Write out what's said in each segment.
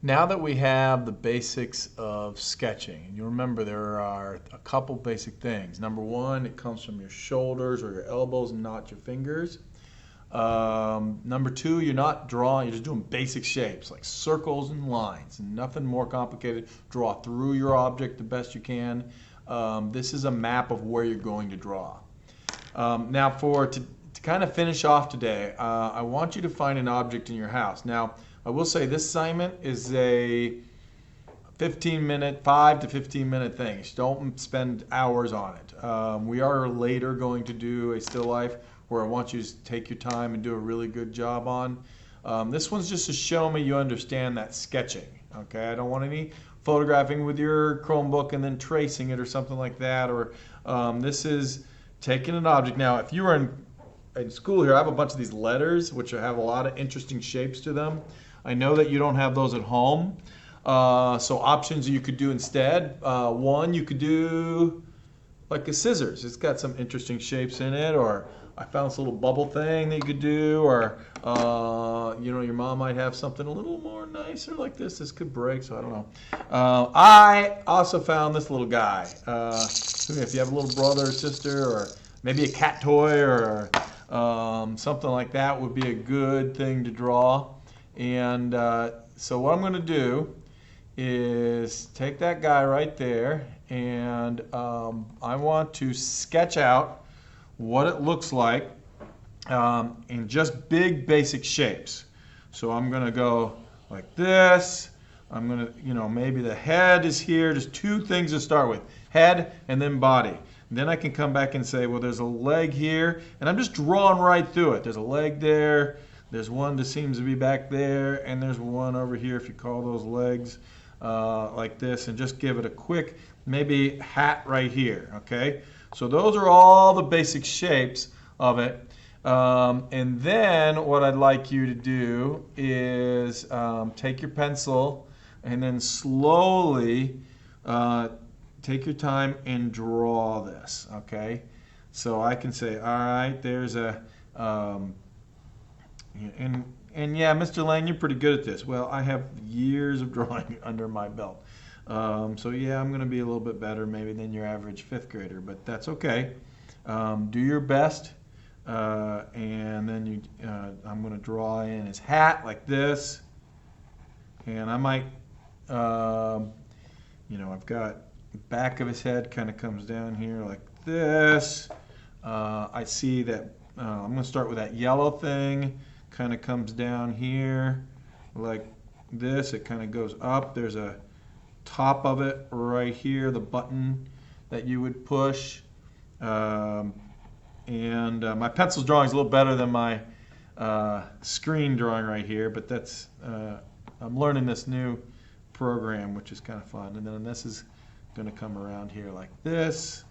Now that we have the basics of sketching, and you remember there are a couple basic things. Number one, it comes from your shoulders or your elbows, not your fingers. Number two, you're not drawing, you're just doing basic shapes like circles and lines, and nothing more complicated. Draw through your object the best you can. This is a map of where you're going to draw. Now to kind of finish off today, I want you to find an object in your house. Now, I will say this assignment is a 5 to 15 minute thing. Don't spend hours on it. We are later going to do a still life where I want you to take your time and do a really good job on. This one's just to show me you understand that sketching. Okay, I don't want any photographing with your Chromebook and then tracing it or something like that. Or this is taking an object. Now, if you were in school here, I have a bunch of these letters which have a lot of interesting shapes to them. I know that you don't have those at home. So options you could do instead. One, you could do like a scissors. It's got some interesting shapes in it. Or I found this little bubble thing that you could do. Or your mom might have something a little more nicer like this. This could break, so I don't know. I also found this little guy. If you have a little brother or sister, or maybe a cat toy, or something like that would be a good thing to draw. And so what I'm going to do is take that guy right there, and I want to sketch out what it looks like in just big basic shapes. So I'm going to go like this. I'm going to, maybe the head is here. Just two things to start with, head and then body. Then I can come back and say, well, there's a leg here, and I'm just drawing right through it. There's a leg there. There's one that seems to be back there, and there's one over here, if you call those legs, like this, and just give it a quick, maybe hat right here, okay? So those are all the basic shapes of it. And then what I'd like you to do is take your pencil and then slowly take your time and draw this, okay? So I can say, all right, there's a... And yeah, Mr. Lang, you're pretty good at this. Well, I have years of drawing under my belt. So yeah, I'm going to be a little bit better maybe than your average fifth grader, but that's okay. Do your best. And then I'm going to draw in his hat like this. And I might, I've got the back of his head kind of comes down here like this. I see that I'm going to start with that yellow thing. Kind of comes down here like this. It kind of goes up. There's a top of it right here, the button that you would push. My pencil drawing is a little better than my screen drawing right here, but that's I'm learning this new program, which is kind of fun. And then this is going to come around here like this.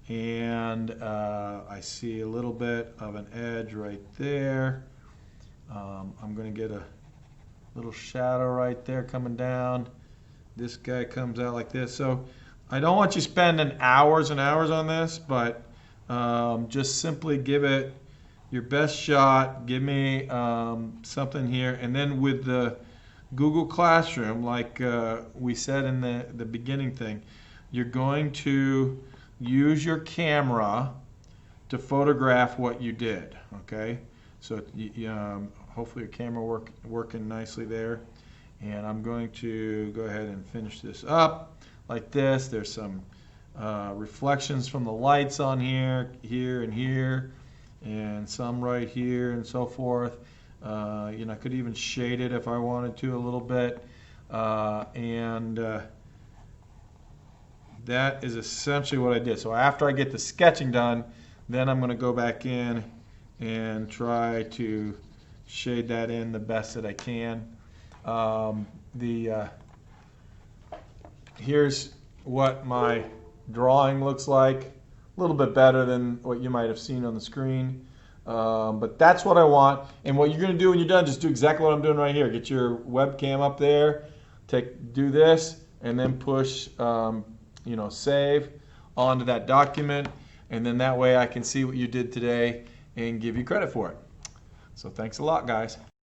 And I see a little bit of an edge right there. I'm going to get a little shadow right there coming down. This guy comes out like this. So I don't want you spending hours and hours on this, but just simply give it your best shot. Give me something here. And then with the Google Classroom, like we said in the beginning thing, you're going to use your camera to photograph what you did, okay? So hopefully your camera working nicely there. And I'm going to go ahead and finish this up like this. There's some reflections from the lights on here, and here, and some right here and so forth. I could even shade it if I wanted to a little bit. That is essentially what I did. So after I get the sketching done, then I'm going to go back in and try to shade that in the best that I can. Here's what my drawing looks like. A little bit better than what you might have seen on the screen. But that's what I want. And what you're going to do when you're done, just do exactly what I'm doing right here. Get your webcam up there, do this, and then push save onto that document, and then that way I can see what you did today and give you credit for it. So thanks a lot, guys.